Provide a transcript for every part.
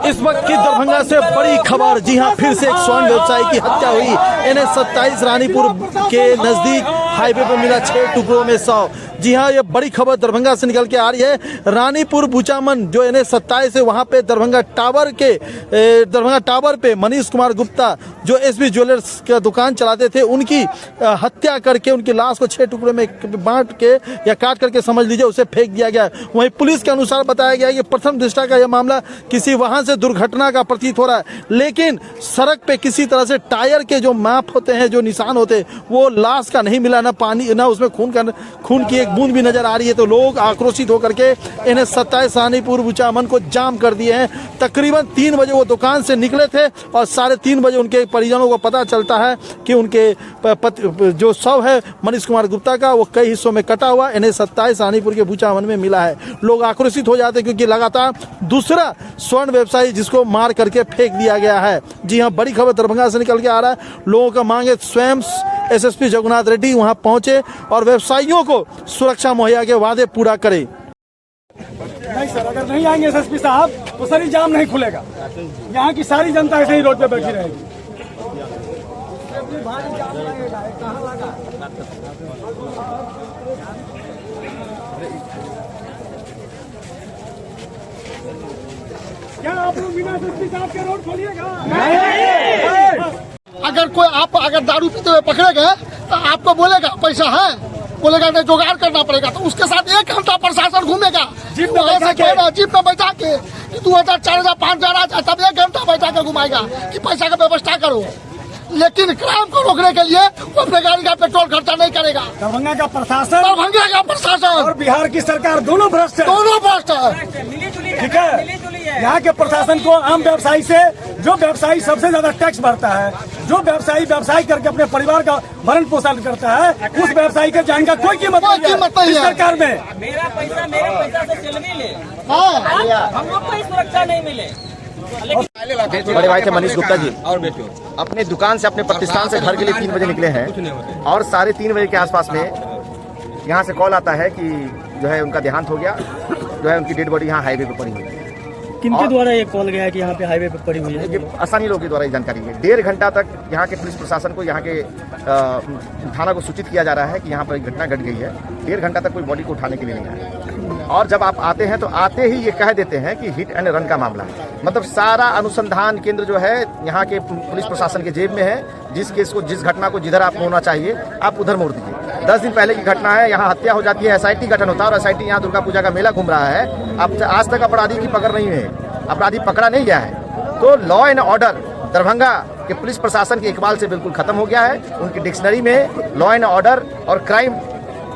इस वक्त की दरभंगा से बड़ी खबर। जी हां, फिर से एक स्वर्ण व्यवसायी की हत्या हुई। NH-27 रानीपुर के नजदीक हाईवे पर मिला 6 टुकड़ों में 100। जी हां, ये बड़ी खबर दरभंगा से निकल के आ रही है। रानीपुर बुचामन जो NH-27 है, वहां पे दरभंगा टावर पे मनीष कुमार गुप्ता जो SB ज्वेलर्स का दुकान चलाते थे, उनकी हत्या करके उनकी लाश को 6 टुकड़े में बांट के या काट करके समझ लीजिए उसे फेंक दिया गया। वहीं पुलिस के अनुसार बताया गया कि प्रथम दृष्टया का यह मामला किसी वाहन से दुर्घटना का प्रतीत हो रहा है, लेकिन सड़क पे किसी तरह से टायर के जो माप होते हैं, जो निशान होते हैं, वो लाश का नहीं मिला, ना पानी ना उसमें खून की एक बूंद भी नजर आ रही है। तो लोग आक्रोशित होकर के NH-27 रानीपुर बुचामन को जाम कर दिए हैं। तकरीबन 3 बजे वो दुकान से निकले थे और 3:30 बजे उनके परिजनों को पता चलता है कि उनके जो शव है मनीष कुमार गुप्ता का, वो कई हिस्सों में कटा हुआ NH-27 रानीपुर के बुचामन में मिला है। लोग आक्रोशित हो जाते हैं क्योंकि लगातार दूसरा स्वर्ण व्यवसायी जिसको मार करके फेंक दिया गया है। जी हाँ, बड़ी खबर दरभंगा से निकल के आ रहा है। लोगों का मांग है स्वयं SSP जगन्नाथ रेड्डी वहां पहुंचे और व्यवसायियों को सुरक्षा मुहैया के वादे पूरा करे। नहीं सर, अगर नहीं आएंगे SSP साहब तो सर ही जाम नहीं खुलेगा। यहाँ की सारी जनता ऐसे ही रोड पे बैठी रहेगी। क्या आप लोग बिना SSP साहब के रोड खोलिएगा? अगर कोई अगर दारू पीते हुए पकड़े गए तो आपको बोलेगा पैसा है, बोलेगा नहीं जुगाड़ करना पड़ेगा, तो उसके साथ 1 घंटा प्रशासन घूमेगा जीप में बैठा के कि 2000, 4000, 5000 आ जाए, तब 1 घंटा बैठा के घुमाएगा कि पैसा का व्यवस्था करो। लेकिन क्राइम को रोकने के लिए वो अपने गाड़ी का पेट्रोल खर्चा नहीं करेगा। दरभंगा का प्रशासन और बिहार की सरकार दोनों भ्रष्ट है। ठीक है, यहाँ के प्रशासन को आम व्यवसायी से, जो व्यवसायी सबसे ज्यादा टैक्स भरता है, जो व्यवसायी करके अपने परिवार का भरण पोषण करता है, उस व्यवसायी के जान का कोई कीमत नहीं है सरकार में। मेरा पैसा से सेलरी ले, हम लोग को सुरक्षा नहीं मिले। बड़े भाई थे मनीष गुप्ता जी, और अपने दुकान से अपने प्रतिष्ठान से घर के लिए 3 बजे निकले हैं और 3:30 बजे के आसपास में यहाँ से कॉल आता है कि जो है उनका देहांत हो गया, जो है उनकी डेड बॉडी यहाँ हाईवे पे पड़ी हुई है। किनके द्वारा ये कॉल गया है कि यहाँ पे हाईवे पे पड़ी हुई है? आसानी लोगों के द्वारा ये जानकारी है। 1.5 घंटा तक यहाँ के पुलिस प्रशासन को, यहाँ के थाना को सूचित किया जा रहा है कि यहाँ पर एक घटना घट गई है। 1.5 घंटा तक कोई बॉडी को उठाने के लिए नहीं आया, और जब आप आते हैं तो आते ही ये कह देते हैं कि हिट एंड रन का मामला है। मतलब सारा अनुसंधान केंद्र जो है यहाँ के पुलिस प्रशासन के जेब में है। जिस केस को, जिस घटना को जिधर आपको होना चाहिए आप उधर मोड़ दीजिए। 10 दिन पहले की घटना है, यहाँ हत्या हो जाती है, SIT गठन होता है और SIT यहाँ दुर्गा पूजा का मेला घूम रहा है। अब आज तक अपराधी की पकड़ नहीं है, अपराधी पकड़ा नहीं गया है। तो लॉ एंड ऑर्डर दरभंगा के पुलिस प्रशासन के इकबाल से बिल्कुल खत्म हो गया है। उनकी डिक्शनरी में लॉ एंड ऑर्डर और क्राइम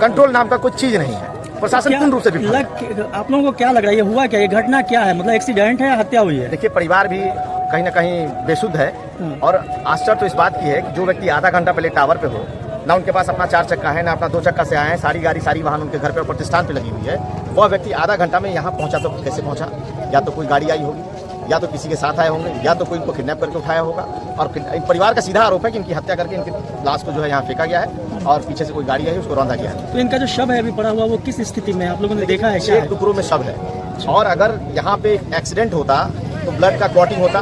कंट्रोल नाम का कुछ चीज नहीं है। प्रशासन पूर्ण रूप से आप लोगों को क्या लग रहा है, ये हुआ क्या, ये घटना क्या है? मतलब एक्सीडेंट है या हत्या हुई है? देखिए, परिवार भी कहीं ना कहीं बेसुध है और आश्चर्य तो इस बात की है कि जो व्यक्ति आधा घंटा पहले टावर पे हो, ना उनके पास अपना 4 चक्का है, ना अपना 2 चक्का से आए हैं, सारी वाहन उनके घर पे और प्रतिष्ठान पे लगी हुई है, वह व्यक्ति आधा घंटा में यहाँ पहुंचा तो कैसे पहुंचा? या तो कोई गाड़ी आई होगी, या तो किसी के साथ आए होंगे, या तो कोई इनको किडनैप करके उठाया होगा। और परिवार का सीधा आरोप है कि इनकी हत्या करके इनकी लाश को जो है यहाँ फेंका गया है और पीछे से कोई गाड़ी आई, उसको रौंदा गया है। तो इनका जो शव है अभी पड़ा हुआ, वो किस स्थिति में आप लोगों ने देखा है? 6 टुकड़ों में शव है। और अगर यहाँ पे एक्सीडेंट होता तो ब्लड का क्लॉटिंग होता,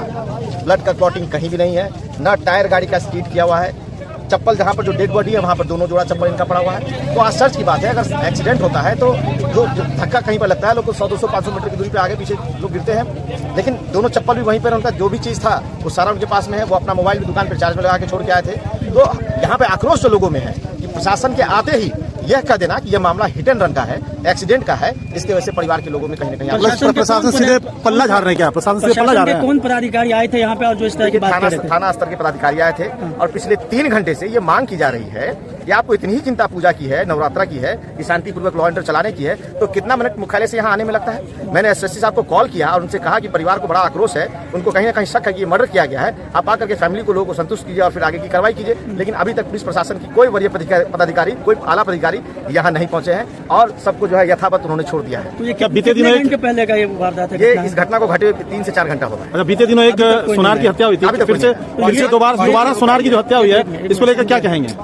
ब्लड का क्लॉटिंग कहीं भी नहीं है। न टायर गाड़ी का स्कीड किया हुआ है, चप्पल जहाँ पर जो डेड बॉडी है वहाँ पर 2 जोड़ा चप्पल इनका पड़ा हुआ है। तो आश्चर्य की बात है, अगर एक्सीडेंट होता है तो जो धक्का कहीं पर लगता है, लोग 100, 200, 500 मीटर की दूरी पे आगे पीछे लोग गिरते हैं, लेकिन दोनों चप्पल भी वहीं पर, उनका जो भी चीज़ था वो सारा उनके पास में है। वो अपना मोबाइल भी दुकान पर चार्ज में लगा के छोड़ के आए थे। तो यहाँ पे आक्रोश जो लोगों में है कि प्रशासन के आते ही यह कह देना कि यह मामला हिट एंड रन का है, एक्सीडेंट का है, इसके वजह से परिवार के लोगों में कहीं ना कहीं प्रशासन सीधे पल्ला झाड़ रहे हैं। क्या प्रशासन सीधे पल्ला झाड़ रहे हैं? कौन पदाधिकारी आए थे यहाँ पे और जो इस तरह की बात कर रहे थे? थाना स्तर के पदाधिकारी आए थे और पिछले 3 घंटे से ये मांग की जा रही है कि आपको इतनी ही चिंता पूजा की है, नवरात्रा की है, कि शांतिपूर्वक लॉ एंड ऑर्डर चलाने की है, तो कितना मिनट मुख्यालय से यहाँ आने में लगता है? मैंने SSP साहब को कॉल किया और उनसे कहा कि परिवार को बड़ा आक्रोश है, उनको कहीं ना कहीं शक है कि ये मर्डर किया गया है, आप आकर के फैमिली को, लोगों को संतुष्ट कीजिए और फिर आगे की कार्रवाई कीजिए। लेकिन अभी तक पुलिस प्रशासन की कोई वरीय पदाधिकारी, कोई आला पदाधिकारी यहाँ नहीं पहुंचे हैं और सबको जो है यथावत उन्होंने छोड़ दिया है। तो ये क्या बीते दिनों पहले का ये वारदात है? ये इस घटना को घटे 3 से 4 घंटा हो रहा है। बीते दिनों एक सोनार की हत्या हुई थी, फिर से दोबारा सोनार की जो हत्या हुई है, इसको लेकर क्या कहेंगे?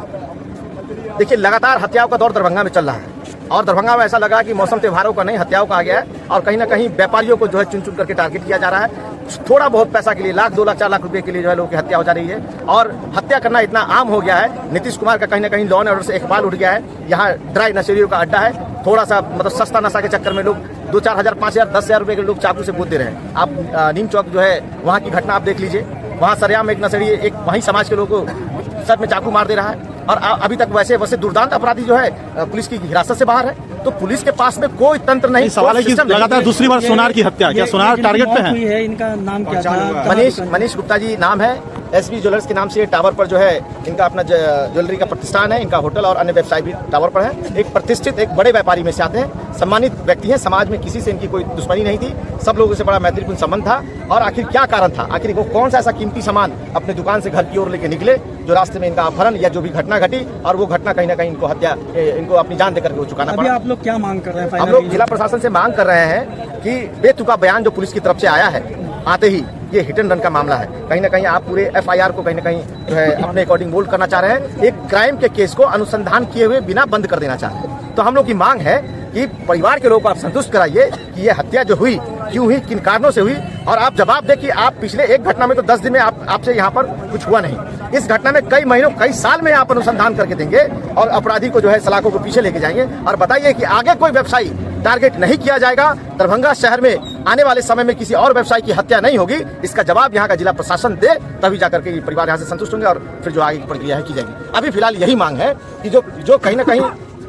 देखिए, लगातार हत्याओं का दौर दरभंगा में चल रहा है और दरभंगा में ऐसा लगा कि मौसम त्योहारों का नहीं, हत्याओं का आ गया है और कहीं ना कहीं व्यापारियों को जो है चुन चुन करके टारगेट किया जा रहा है। थोड़ा बहुत पैसा के लिए, लाख 2 लाख 4 लाख रुपए के लिए जो है लोगों की हत्या हो जा रही है और हत्या करना इतना आम हो गया है। नीतीश कुमार का कहीं ना कहीं लॉ एंड ऑर्डर से इकबाल उठ गया है। यहाँ ड्राई नशेड़ियों का अड्डा है। थोड़ा सा मतलब सस्ता नशा के चक्कर में लोग 2-4 हज़ार, 5 हज़ार, 10 हज़ार रुपए के लोग चाकू से गोद दे रहे हैं। आप नीम चौक जो है वहाँ की घटना आप देख लीजिए। वहाँ सरेआम एक नशेड़ी एक वहीं समाज के लोगों को सर में चाकू मार दे रहा है और अभी तक वैसे दुर्दांत अपराधी जो है पुलिस की हिरासत से बाहर है। तो पुलिस के पास में कोई तंत्र नहीं। सवाल है कि लगातार दूसरी बार सोनार की हत्या, क्या सोनार टारगेट पे है? इनका नाम क्या था? मनीष गुप्ता जी नाम है। एसबी ज्वेलर्स के नाम से टावर पर जो है इनका अपना ज्वेलरी का प्रतिष्ठान है। इनका होटल और अन्य व्यवसाय भी टावर पर है। एक प्रतिष्ठित, एक बड़े व्यापारी में से आते हैं, सम्मानित व्यक्ति हैं। समाज में किसी से इनकी कोई दुश्मनी नहीं थी, सब लोगों से बड़ा मैत्रीपूर्ण संबंध था। और आखिर क्या कारण था, आखिर वो कौन सा ऐसा कीमती सामान अपने दुकान से घर की ओर लेके निकले जो रास्ते में इनका अपहरण या जो भी घटना घटी और वो घटना कहीं ना कहीं इनको हत्या, इनको अपनी जान देकर के वो चुकाना पड़ा। आप लोग क्या मांग कर रहे हैं? हम लोग जिला प्रशासन से मांग कर रहे हैं कि बेतुका बयान जो पुलिस की तरफ से आया है, आते ही ये हिट एंड रन का मामला है। कहीं ना कहीं आप पूरे एफआईआर को कहीं ना कहीं जो है अपने अकॉर्डिंग मोल्ड करना चाह रहे हैं। एक क्राइम के केस को अनुसंधान किए हुए बिना बंद कर देना चाह रहे हैं। तो हम लोग की मांग है कि परिवार के लोगों को आप संतुष्ट कराइए कि ये हत्या जो हुई क्यों हुई, किन कारणों से हुई और आप जवाब दें कि आप पिछले एक घटना में तो 10 दिन में आपसे यहाँ पर कुछ हुआ नहीं। इस घटना में कई महीनों, कई साल में आप अनुसंधान करके देंगे और अपराधी को जो है सलाखों को पीछे लेके जाएंगे और बताइए कि आगे कोई व्यवसायी टारगेट नहीं किया जाएगा। दरभंगा शहर में आने वाले समय में किसी और व्यवसायी की हत्या नहीं होगी। इसका जवाब यहाँ का जिला प्रशासन दे, तभी जाकर के परिवार यहाँ से संतुष्ट होंगे और फिर जो आगे की प्रक्रिया है की जाएगी। अभी फिलहाल यही मांग है कि जो कहीं ना कहीं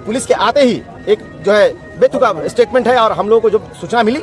पुलिस के आते ही एक जो है बेतुका स्टेटमेंट है और हम लोगों को जो सूचना मिली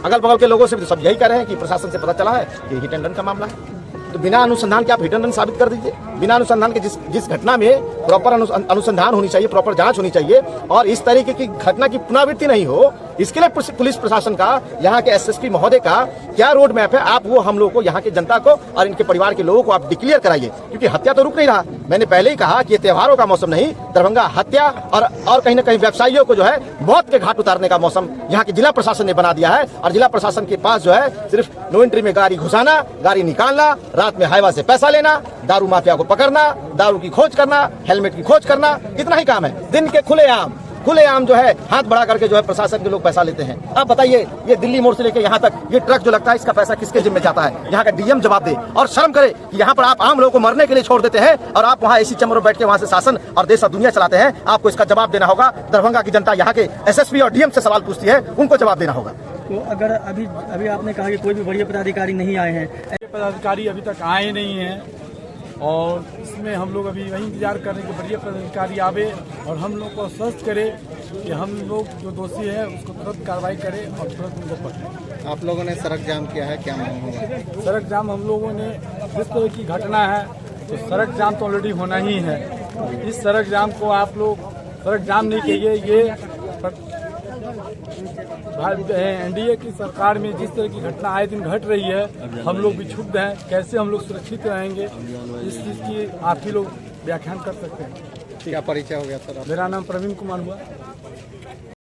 अगल बगल के लोगों से भी सब यही कह रहे हैं कि प्रशासन से पता चला है कि हिट एंड रन का मामला है। तो बिना अनुसंधान के आप हिट एंड रन साबित कर दीजिए। बिना अनुसंधान के जिस घटना में प्रॉपर अनुसंधान होनी चाहिए, प्रॉपर जांच होनी चाहिए और इस तरीके की घटना की पुनरावृत्ति नहीं हो, इसके लिए पुलिस प्रशासन का, यहाँ के एसएसपी महोदय का क्या रोड मैप है, आप वो हम लोग को, यहाँ की जनता को और इनके परिवार के लोगों को आप डिक्लेयर कराइए। क्योंकि हत्या तो रुक नहीं रहा। मैंने पहले ही कहा कि ये त्योहारों का मौसम नहीं, दरभंगा हत्या और कहीं ना कहीं व्यवसायियों को जो है मौत के घाट उतारने का मौसम यहाँ के जिला प्रशासन ने बना दिया है। और जिला प्रशासन के पास जो है सिर्फ नो एंट्री में गाड़ी घुसाना, गाड़ी निकालना, रात में हाईवा से पैसा लेना, दारू माफिया को पकड़ना, दारू की खोज करना, हेलमेट की खोज करना, इतना ही काम है। दिन के खुलेआम जो है हाथ बढ़ा करके जो है प्रशासन के लोग पैसा लेते हैं। अब बताइए, ये दिल्ली मोड़ से लेके यहाँ तक ये ट्रक जो लगता है, इसका पैसा किसके जिम्मे जाता है? यहाँ का डीएम जवाब दे और शर्म करे कि यहाँ पर आप आम लोगों को मरने के लिए छोड़ देते हैं और आप वहाँ एसी चैम्बर में बैठ के वहाँ से शासन और देश और दुनिया चलाते हैं। आपको इसका जवाब देना होगा। दरभंगा की जनता यहाँ के एसएसपी और डीएम से सवाल पूछती है, उनको जवाब देना होगा। तो अगर अभी आपने कहा कि कोई भी बड़े पदाधिकारी नहीं आए हैं, पदाधिकारी अभी तक आए नहीं हैं और इसमें हम लोग अभी वही इंतजार कर रहे हैं कि बड़े पदाधिकारी आवे और हम लोग को आश्वस्त करे कि हम लोग जो दोषी है उसको तुरंत कार्रवाई करें और तुरंत उनको पकड़ें। आप लोगों ने सड़क जाम किया है, क्या मांग होगा? सड़क जाम हम लोगों ने, जिस तरह की घटना है तो सड़क जाम तो ऑलरेडी होना ही है। इस सड़क जाम को आप लोग सड़क जाम नहीं कहिए, ये एनडीए की सरकार में जिस तरह की घटना आए दिन घट रही है, हम लोग भी क्षुब्ध हैं। कैसे हम लोग सुरक्षित रहेंगे, इस चीज़ की आप ही लोग व्याख्यान कर सकते हैं। क्या परिचय हो गया सर? मेरा नाम प्रवीण कुमार हुआ।